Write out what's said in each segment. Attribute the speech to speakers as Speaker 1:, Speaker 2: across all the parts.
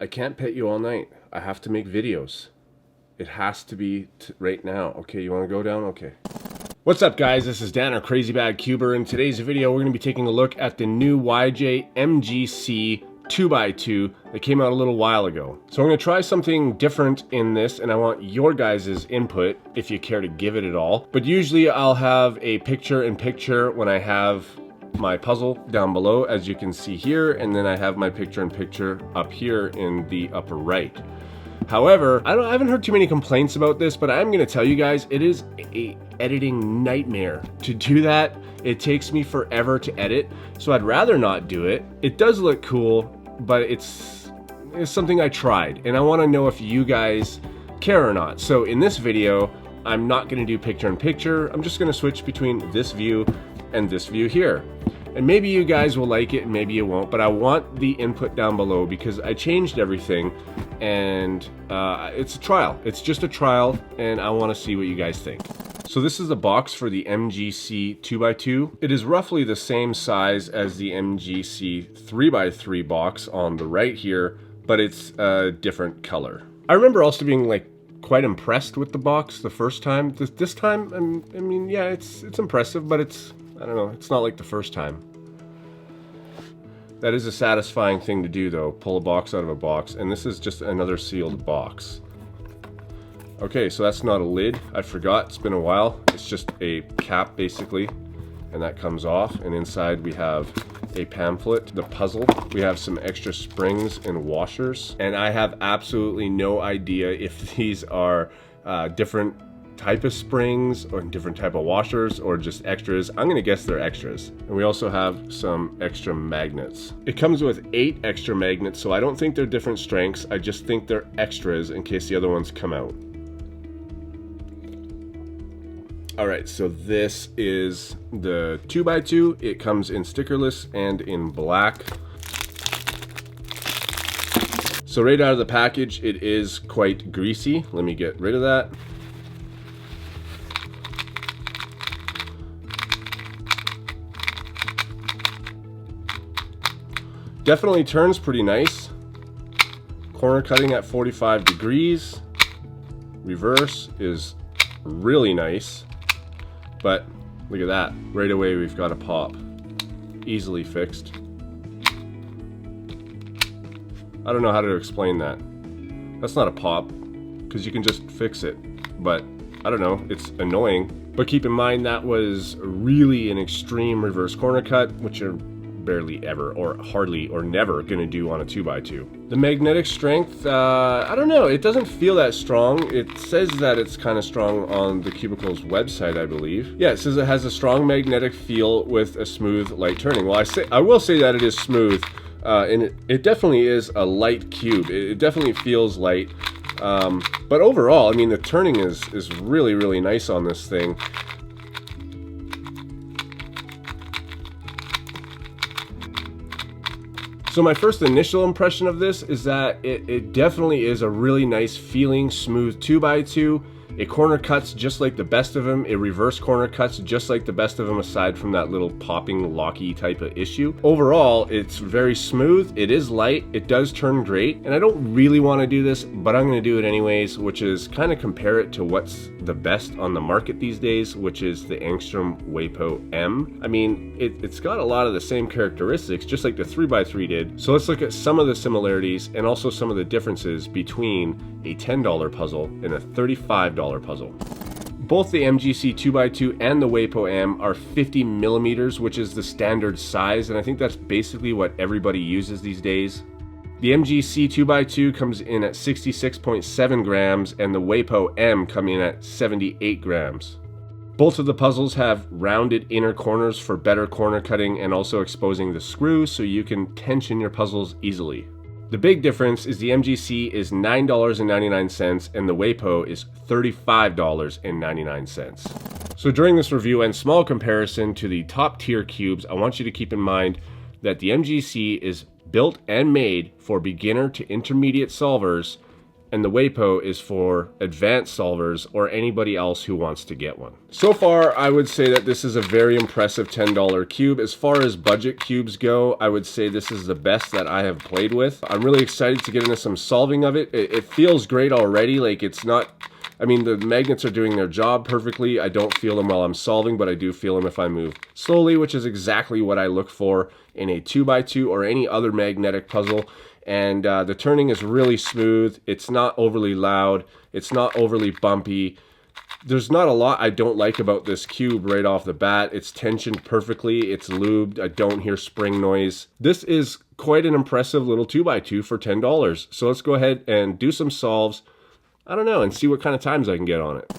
Speaker 1: I can't pet you all night. I have to make videos. It has to be right now. Okay, you want to go down? Okay. What's up, guys? This is Dan, or Crazy Bad Cuber. In today's video, we're going to be taking a look at the new YJ MGC 2x2 that came out a little while ago. So I'm going to try something different in this, and I want your guys' input if you care to give it at all. But usually I'll have a picture-in-picture when I have my puzzle down below, as you can see here, and then I have my picture-in-picture up here in the upper right. However, I haven't heard too many complaints about this, but I'm going to tell you guys, it is a editing nightmare. To do that, it takes me forever to edit, so I'd rather not do it. It does look cool, but it's something I tried, and I want to know if you guys care or not. So in this video, I'm not going to do picture-in-picture. I'm just going to switch between this view and this view here. And maybe you guys will like it and maybe you won't, but I want the input down below because I changed everything, and it's a trial. It's just a trial, and I want to see what you guys think. So this is the box for the MGC 2x2. It is roughly the same size as the MGC 3x3 box on the right here, but it's a different color. I remember also being like quite impressed with the box the first time. This time, I mean, yeah, it's impressive, but I don't know, it's not like the first time. That is a satisfying thing to do though, pull a box out of a box, and this is just another sealed box. Okay, so that's not a lid, I forgot, it's been a while. It's just a cap basically, and that comes off, and inside we have a pamphlet, the puzzle. We have some extra springs and washers, and I have absolutely no idea if these are different type of springs or different type of washers or just extras. I'm gonna guess they're extras. And we also have some extra magnets. It comes with 8 extra magnets, so I don't think they're different strengths. I just think they're extras in case the other ones come out. All right, so this is the 2x2. It comes in stickerless and in black. So right out of the package, it is quite greasy. Let me get rid of that. Definitely turns pretty nice. Corner cutting at 45 degrees. Reverse is really nice. But look at that. Right away we've got a pop. Easily fixed. I don't know how to explain that. That's not a pop, because you can just fix it. But I don't know, it's annoying. But keep in mind that was really an extreme reverse corner cut, which are barely ever or hardly or never gonna do on a 2x2. The magnetic strength, I don't know, it doesn't feel that strong. It says that it's kind of strong on the Cubicle's website, I believe. Yeah, it says it has a strong magnetic feel with a smooth light turning. Well, I will say that it is smooth, and it definitely is a light cube. It definitely feels light, but overall, I mean, the turning is really, really nice on this thing. So my first initial impression of this is that it definitely is a really nice feeling, smooth 2x2. It corner cuts just like the best of them. It reverse corner cuts just like the best of them, aside from that little popping, locky type of issue. Overall, it's very smooth. It is light. It does turn great. And I don't really want to do this, but I'm going to do it anyways, which is kind of compare it to what's the best on the market these days, which is the Angstrom WAPO M. I mean, it's got a lot of the same characteristics, just like the 3x3 did. So let's look at some of the similarities and also some of the differences between a $10 puzzle and a $35 puzzle. Both the MGC 2x2 and the WAPO M are 50 millimeters, which is the standard size, and I think that's basically what everybody uses these days. The MGC 2x2 comes in at 66.7 grams, and the WAPO M come in at 78 grams. Both of the puzzles have rounded inner corners for better corner cutting and also exposing the screw so you can tension your puzzles easily. The big difference is the MGC is $9.99 and the WAPO is $35.99. So during this review and small comparison to the top tier cubes, I want you to keep in mind that the MGC is built and made for beginner to intermediate solvers, and the WAPO is for advanced solvers or anybody else who wants to get one. So far, I would say that this is a very impressive $10 cube. As far as budget cubes go, I would say this is the best that I have played with. I'm really excited to get into some solving of it. It feels great already. Like, it's not, I mean, the magnets are doing their job perfectly. I don't feel them while I'm solving, but I do feel them if I move slowly, which is exactly what I look for in a 2x2 or any other magnetic puzzle. And the turning is really smooth. It's not overly loud. It's not overly bumpy. There's not a lot I don't like about this cube right off the bat. It's tensioned perfectly. It's lubed. I don't hear spring noise. This is quite an impressive little 2x2 for $10. So let's go ahead and do some solves, I don't know, and see what kind of times I can get on it.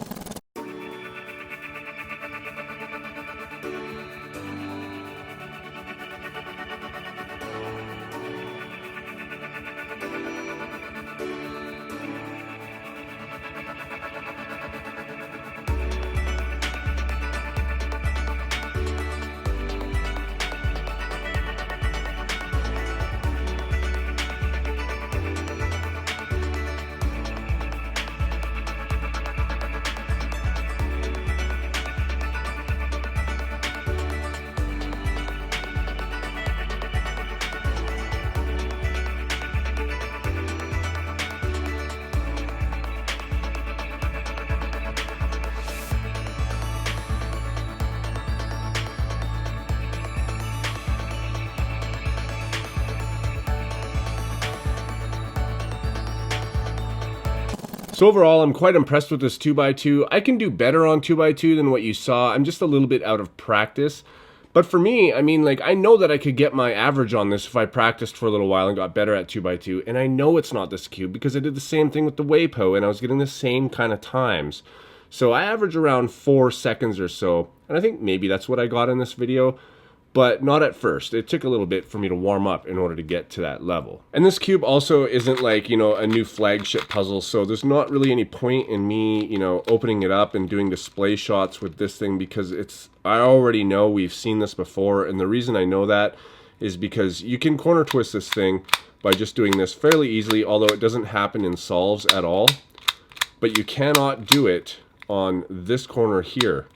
Speaker 1: So overall, I'm quite impressed with this 2x2. I can do better on 2x2 than what you saw. I'm just a little bit out of practice. But for me, I mean, like, I know that I could get my average on this if I practiced for a little while and got better at 2x2. And I know it's not this cube because I did the same thing with the WAPO and I was getting the same kind of times. So I average around 4 seconds or so. And I think maybe that's what I got in this video. But not at first. It took a little bit for me to warm up in order to get to that level. And this cube also isn't like, you know, a new flagship puzzle, so there's not really any point in me, you know, opening it up and doing display shots with this thing because I already know we've seen this before, and the reason I know that is because you can corner twist this thing by just doing this fairly easily, although it doesn't happen in solves at all. But you cannot do it on this corner here.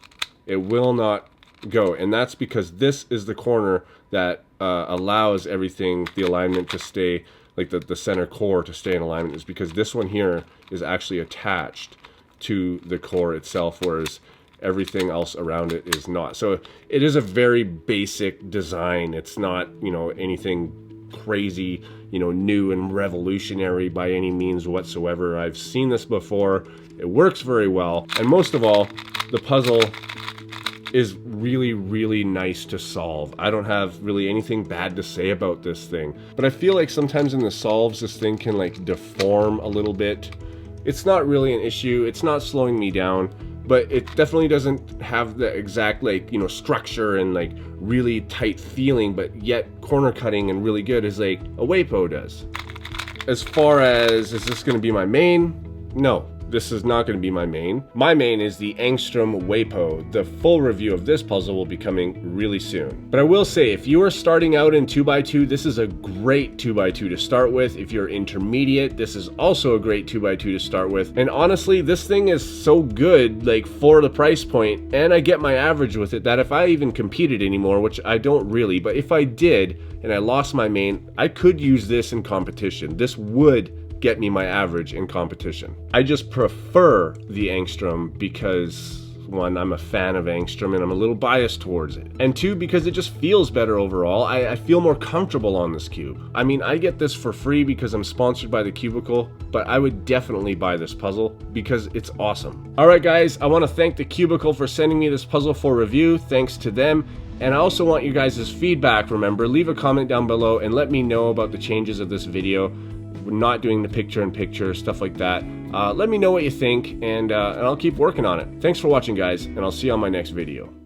Speaker 1: It will not go, and that's because this is the corner that allows everything, the alignment to stay, like the center core to stay in alignment, is because this one here is actually attached to the core itself, whereas everything else around it is not. So it is a very basic design. It's not, you know, anything crazy, you know, new and revolutionary by any means whatsoever. I've seen this before. It works very well, and most of all, the puzzle is really, really nice to solve. I don't have really anything bad to say about this thing, but I feel like sometimes in the solves this thing can like deform a little bit. It's not really an issue. It's not slowing me down, but it definitely doesn't have the exact, like, you know, structure and like really tight feeling, but yet corner cutting and really good as like a WAPO does. As far as, is this going to be my main? No. This is not going to be my main. My main is the Angstrom WAPO. The full review of this puzzle will be coming really soon. But I will say, if you are starting out in 2x2, this is a great 2x2 to start with. If you're intermediate, this is also a great 2x2 to start with. And honestly, this thing is so good, like, for the price point, and I get my average with it, that if I even competed anymore, which I don't really, but if I did and I lost my main, I could use this in competition. This would get me my average in competition. I just prefer the Angstrom because, one, I'm a fan of Angstrom and I'm a little biased towards it, and two, because it just feels better overall. I feel more comfortable on this cube. I mean, I get this for free because I'm sponsored by the Cubicle, but I would definitely buy this puzzle because it's awesome. Alright guys, I want to thank the Cubicle for sending me this puzzle for review. Thanks to them. And I also want you guys' feedback. Remember, leave a comment down below and let me know about the changes of this video. We're not doing the picture-in-picture, stuff like that. Let me know what you think, and I'll keep working on it. Thanks for watching, guys, and I'll see you on my next video.